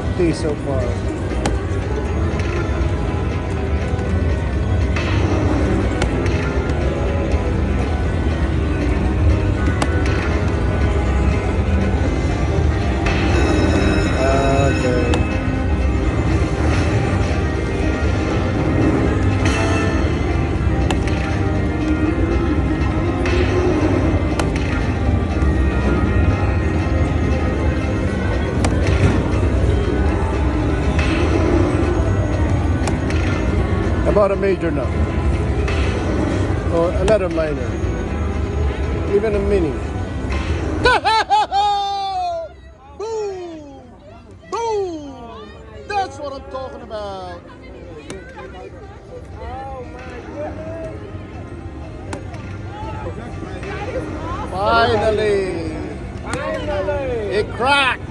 empty so far. Okay. About a major now, or another minor, even a mini. Boom! Boom! That's what I'm talking about. Oh my goodness. That is awesome. Finally, Finally. it cracked.